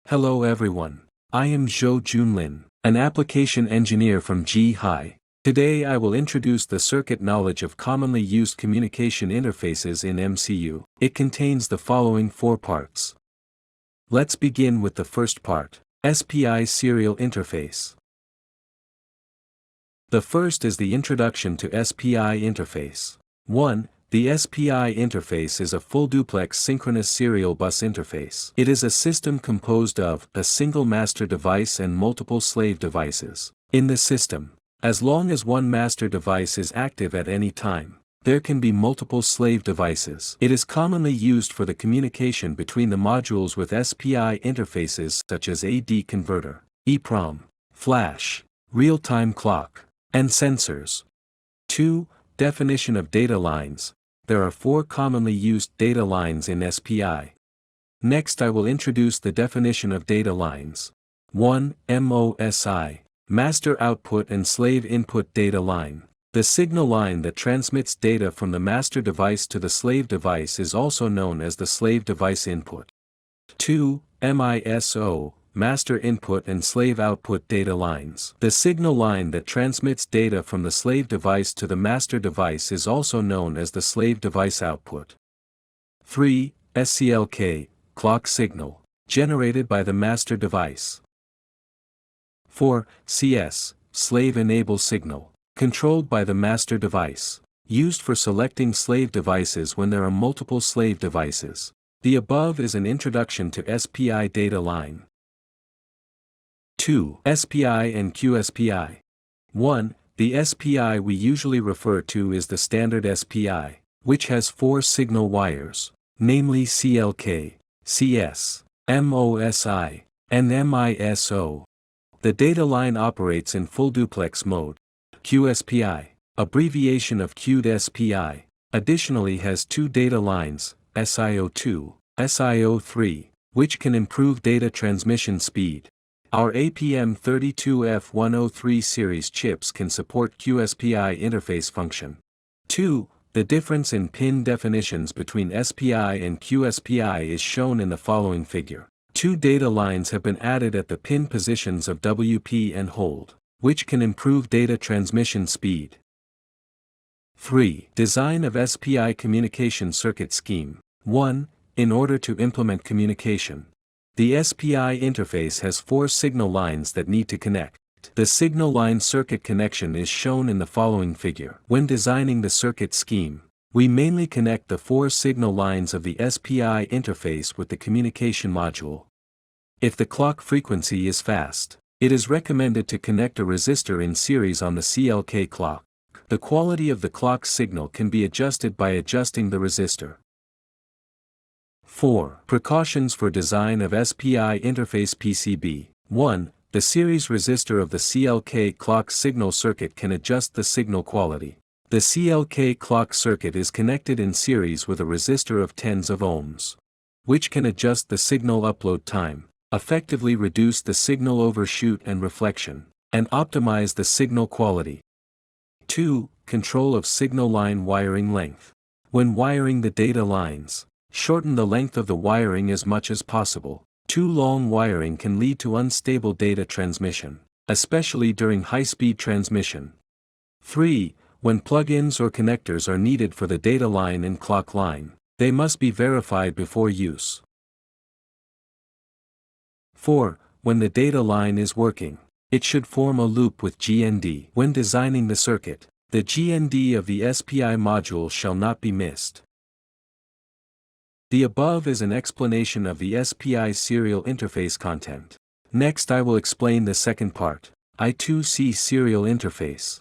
Hello everyone. I am Zhou Junlin, an application engineer from G-High. Today I will introduce the circuit knowledge of commonly used communication interfaces in MCU. It contains the following 4 parts. Let's begin with the first part, SPI serial interface. The first is the introduction to SPI interface. 1. The SPI interface is a full duplex synchronous serial bus interface. It is a system composed of a single master device and multiple slave devices. In the system, as long as one master device is active at any time, there can be multiple slave devices. It is commonly used for the communication between the modules with SPI interfaces such as AD converter, EEPROM, flash, real-time clock, and sensors. 2. Definition of data lines. There are 4 commonly used data lines in SPI. Next I will introduce the definition of data lines. 1. MOSI, Master Output and Slave Input Data Line. The signal line that transmits data from the master device to the slave device is also known as the slave device input. 2. MISO, Master Input and Slave Output Data Lines. The signal line that transmits data from the slave device to the master device is also known as the slave device output. 3. SCLK, Clock Signal, generated by the master device. 4. CS, Slave Enable Signal, controlled by the master device, used for selecting slave devices when there are multiple slave devices. The above is an introduction to SPI data line. 2. SPI and QSPI. 1. The SPI we usually refer to is the standard SPI, which has 4 signal wires, namely CLK, CS, MOSI, and MISO. The data line operates in full duplex mode. QSPI, abbreviation of queued SPI, additionally has 2 data lines, SIO2, SIO3, which can improve data transmission speed. Our APM32F103 series chips can support QSPI interface function. 2. The difference in pin definitions between SPI and QSPI is shown in the following figure. 2 data lines have been added at the pin positions of WP and hold, which can improve data transmission speed. 3. Design of SPI communication circuit scheme. 1. In order to implement communication, the SPI interface has 4 signal lines that need to connect. The signal line circuit connection is shown in the following figure. When designing the circuit scheme, we mainly connect the 4 signal lines of the SPI interface with the communication module. If the clock frequency is fast, it is recommended to connect a resistor in series on the CLK clock. The quality of the clock signal can be adjusted by adjusting the resistor. 4. Precautions for design of SPI interface PCB. 1. The series resistor of the CLK clock signal circuit can adjust the signal quality. The CLK clock circuit is connected in series with a resistor of tens of ohms, which can adjust the signal upload time, effectively reduce the signal overshoot and reflection, and optimize the signal quality. 2. Control of signal line wiring length. When wiring the data lines, shorten the length of the wiring as much as possible. Too long wiring can lead to unstable data transmission, especially during high-speed transmission. 3. When plug-ins or connectors are needed for the data line and clock line, they must be verified before use. 4. When the data line is working, it should form a loop with GND. When designing the circuit, the GND of the SPI module shall not be missed. The above is an explanation of the SPI serial interface content. Next I will explain the second part, I2C serial interface.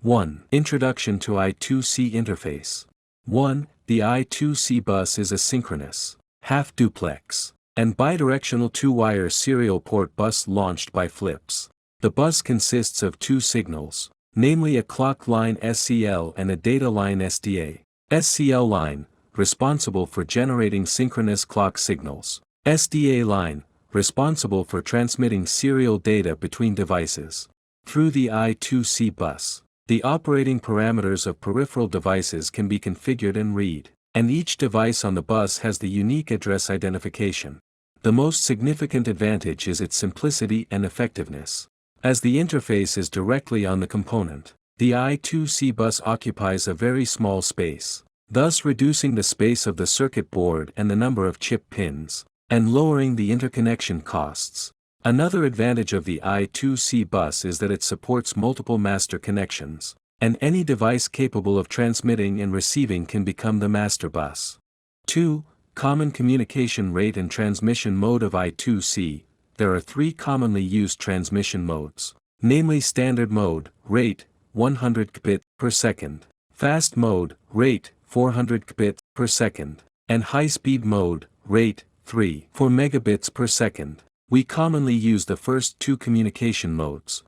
1. Introduction to I2C interface. 1. The I2C bus is a synchronous, half-duplex, and bidirectional 2-wire serial port bus launched by flips. The bus consists of 2 signals, namely a clock line SCL and a data line SDA. SCL line, responsible for generating synchronous clock signals. SDA line, responsible for transmitting serial data between devices. Through the I2C bus, the operating parameters of peripheral devices can be configured and read, and each device on the bus has the unique address identification. The most significant advantage is its simplicity and effectiveness. As the interface is directly on the component, the I2C bus occupies a very small space, thus reducing the space of the circuit board and the number of chip pins, and lowering the interconnection costs. Another advantage of the I2C bus is that it supports multiple master connections, and any device capable of transmitting and receiving can become the master bus. 2. Common communication rate and transmission mode of I2C. There are three commonly used transmission modes, namely standard mode, rate, 100 kbit per second, fast mode, rate, 400 kbit per second, and high-speed mode, rate, 3, 4 megabits per second. We commonly use the first two communication modes.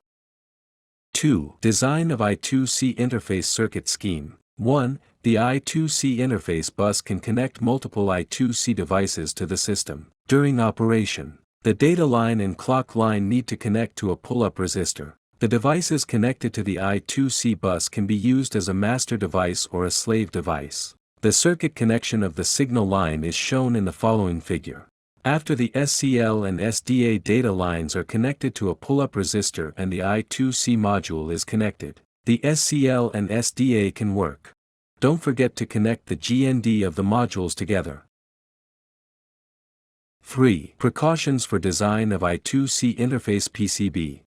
2. Design of I2C interface circuit scheme. 1. The I2C interface bus can connect multiple I2C devices to the system. During operation, the data line and clock line need to connect to a pull-up resistor. The devices connected to the I2C bus can be used as a master device or a slave device. The circuit connection of the signal line is shown in the following figure. After the SCL and SDA data lines are connected to a pull-up resistor and the I2C module is connected, the SCL and SDA can work. Don't forget to connect the GND of the modules together. 3. Precautions for design of I2C interface PCB.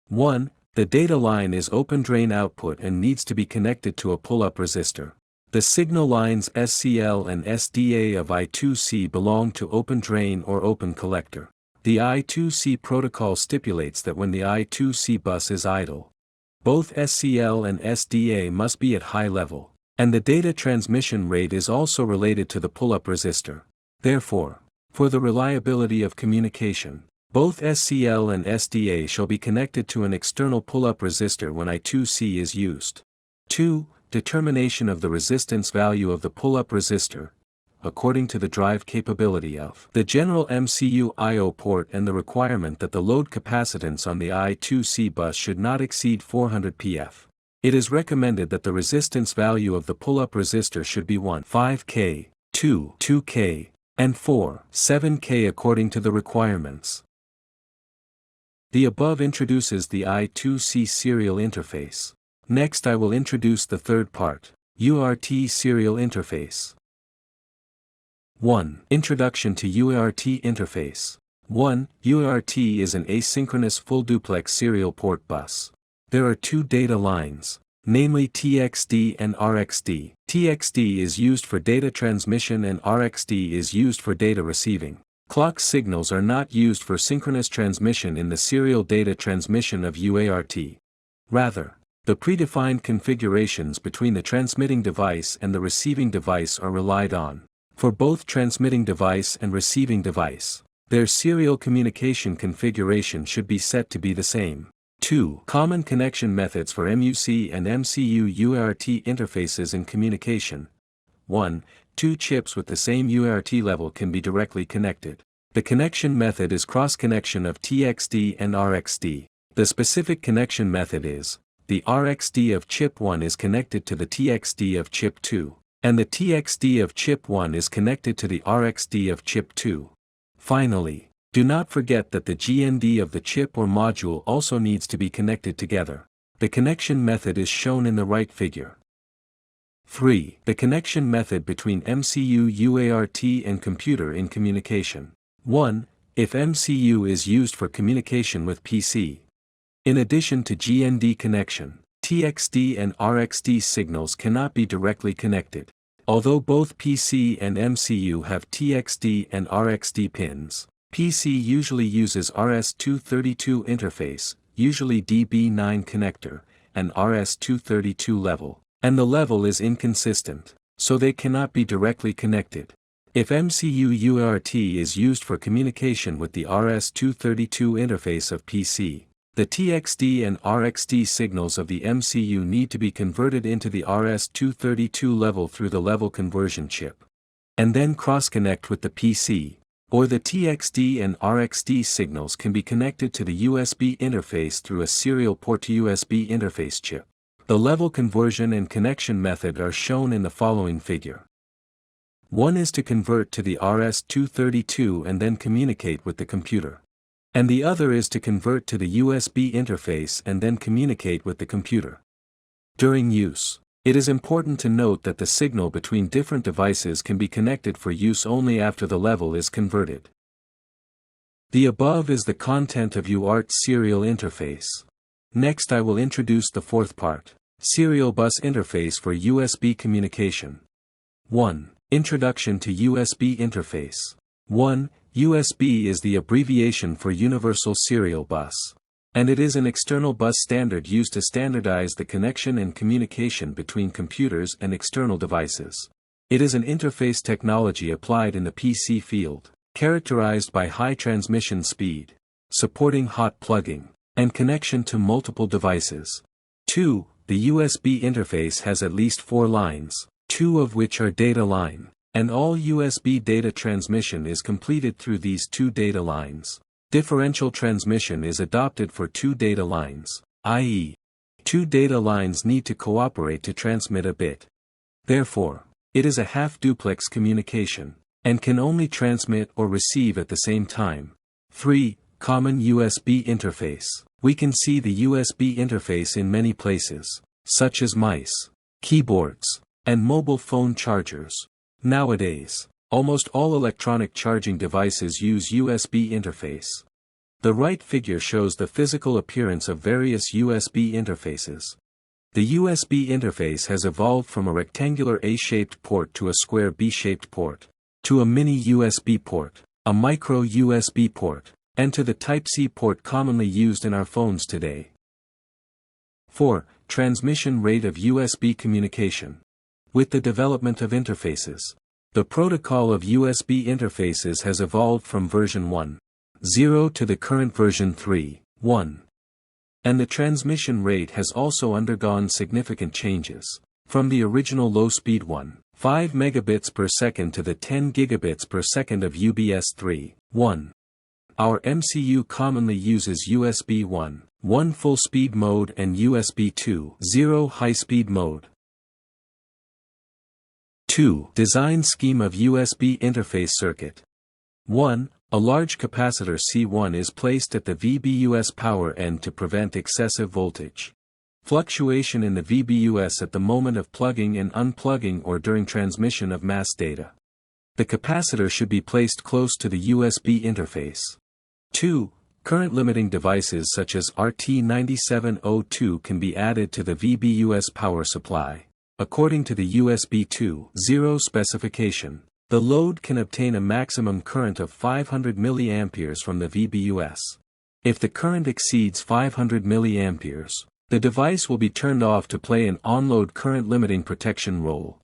1. The data line is open drain output and needs to be connected to a pull-up resistor. The signal lines SCL and SDA of I2C belong to open drain or open collector. The I2C protocol stipulates that when the I2C bus is idle, both SCL and SDA must be at high level, and the data transmission rate is also related to the pull-up resistor. Therefore, for the reliability of communication, both SCL and SDA shall be connected to an external pull-up resistor when I2C is used. 2. Determination of the resistance value of the pull-up resistor, according to the drive capability of the general MCU I/O port and the requirement that the load capacitance on the I2C bus should not exceed 400 pF. It is recommended that the resistance value of the pull-up resistor should be 1, 5K, 2, 2K, and 4, 7K according to the requirements. The above introduces the I2C serial interface. Next I will introduce the third part, UART serial interface. 1. Introduction to UART interface. 1. UART is an asynchronous full duplex serial port bus. There are two data lines, namely TXD and RXD. TXD is used for data transmission and RXD is used for data receiving. Clock signals are not used for synchronous transmission in the serial data transmission of UART. Rather, the predefined configurations between the transmitting device and the receiving device are relied on. For both transmitting device and receiving device, their serial communication configuration should be set to be the same. 2. Common connection methods for MUC and MCU UART interfaces in communication. 1. Two chips with the same UART level can be directly connected. The connection method is cross-connection of TXD and RXD. The specific connection method is, the RXD of chip 1 is connected to the TXD of chip 2, and the TXD of chip 1 is connected to the RXD of chip 2. Finally, do not forget that the GND of the chip or module also needs to be connected together. The connection method is shown in the right figure. 3. The connection method between MCU UART and computer in communication. 1. If MCU is used for communication with PC. In addition to GND connection, TXD and RXD signals cannot be directly connected. Although both PC and MCU have TXD and RXD pins, PC usually uses RS-232 interface, usually DB9 connector, and RS-232 level, and the level is inconsistent, so they cannot be directly connected. If MCU UART is used for communication with the RS-232 interface of PC, the TXD and RXD signals of the MCU need to be converted into the RS-232 level through the level conversion chip, and then cross-connect with the PC, or the TXD and RXD signals can be connected to the USB interface through a serial port to USB interface chip. The level conversion and connection method are shown in the following figure. One is to convert to the RS-232 and then communicate with the computer. And the other is to convert to the USB interface and then communicate with the computer. During use, it is important to note that the signal between different devices can be connected for use only after the level is converted. The above is the content of UART serial interface. Next I will introduce the fourth part, serial bus interface for USB communication. 1. Introduction to USB interface. 1. USB is the abbreviation for Universal Serial Bus, and it is an external bus standard used to standardize the connection and communication between computers and external devices. It is an interface technology applied in the PC field, characterized by high transmission speed, supporting hot plugging, and connection to multiple devices. 2. The USB interface has at least 4 lines, 2 of which are data line, and all USB data transmission is completed through these 2 data lines. Differential transmission is adopted for 2 data lines, i.e., 2 data lines need to cooperate to transmit a bit. Therefore, it is a half-duplex communication, and can only transmit or receive at the same time. 3. Common USB interface. We can see the USB interface in many places, such as mice, keyboards, and mobile phone chargers. Nowadays, almost all electronic charging devices use USB interface. The right figure shows the physical appearance of various USB interfaces. The USB interface has evolved from a rectangular A-shaped port to a square B-shaped port, to a mini USB port, a micro USB port, and to the Type-C port commonly used in our phones today. 4. Transmission rate of USB communication. With the development of interfaces, the protocol of USB interfaces has evolved from version 1.0 to the current version 3.1. And the transmission rate has also undergone significant changes, from the original low-speed 1.5 megabits per second to the 10 gigabits per second of UBS 3.1. Our MCU commonly uses USB 1.1 full-speed mode and USB 2.0 high-speed mode. 2. Design scheme of USB interface circuit. 1. A large capacitor C1 is placed at the VBUS power end to prevent excessive voltage fluctuation in the VBUS at the moment of plugging and unplugging or during transmission of mass data. The capacitor should be placed close to the USB interface. 2. Current limiting devices such as RT9702 can be added to the VBUS power supply. According to the USB 2.0 specification, the load can obtain a maximum current of 500 mA from the VBUS. If the current exceeds 500 mA, the device will be turned off to play an on-load current limiting protection role.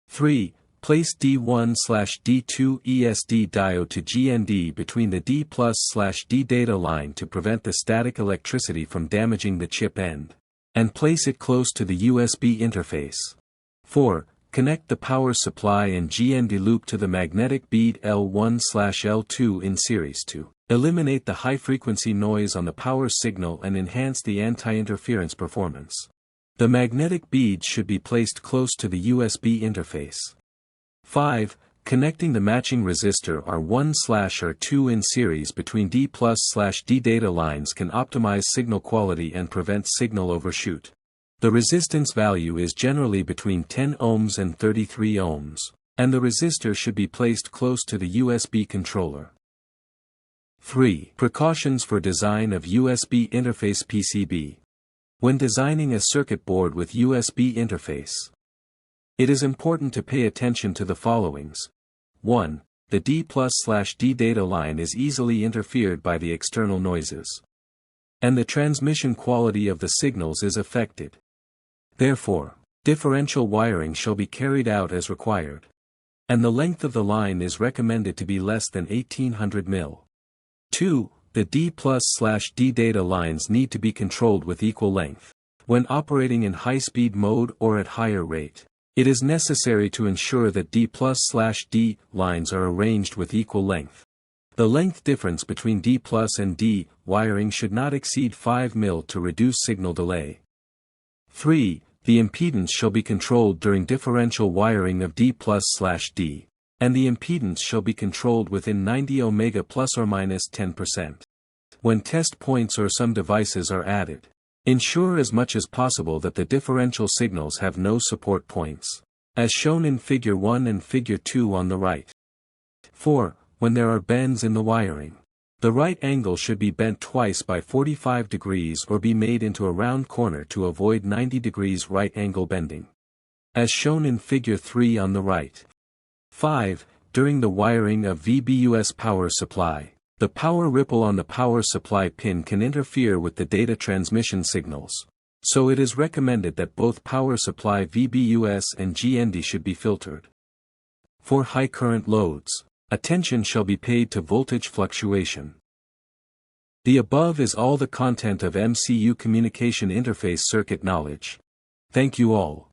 3. Place D1/D2 ESD diode to GND between the D+/D data line to prevent the static electricity from damaging the chip end, and place it close to the USB interface. 4. Connect the power supply and GND loop to the magnetic bead L1/L2 in series to eliminate the high-frequency noise on the power signal and enhance the anti-interference performance. The magnetic beads should be placed close to the USB interface. 5. Connecting the matching resistor R1/R2 in series between D+/D data lines can optimize signal quality and prevent signal overshoot. The resistance value is generally between 10 ohms and 33 ohms, and the resistor should be placed close to the USB controller. 3. Precautions for design of USB interface PCB. When designing a circuit board with USB interface, it is important to pay attention to the followings. 1. The D+/D data line is easily interfered by the external noises, and the transmission quality of the signals is affected. Therefore, differential wiring shall be carried out as required, and the length of the line is recommended to be less than 1800 mm. 2. The D+/D data lines need to be controlled with equal length. When operating in high-speed mode or at higher rate, it is necessary to ensure that D+/D lines are arranged with equal length. The length difference between D+ and D wiring should not exceed 5 mm to reduce signal delay. 3. The impedance shall be controlled during differential wiring of D+/D. and the impedance shall be controlled within 90 ohms plus or minus 10%. When test points or some devices are added, ensure as much as possible that the differential signals have no support points, as shown in Figure 1 and Figure 2 on the right. 4. When there are bends in the wiring, the right angle should be bent twice by 45 degrees or be made into a round corner to avoid 90 degrees right angle bending, as shown in Figure 3 on the right. 5. During the wiring of VBUS power supply, the power ripple on the power supply pin can interfere with the data transmission signals, so it is recommended that both power supply VBUS and GND should be filtered. For high current loads, attention shall be paid to voltage fluctuation. The above is all the content of MCU communication interface circuit knowledge. Thank you all.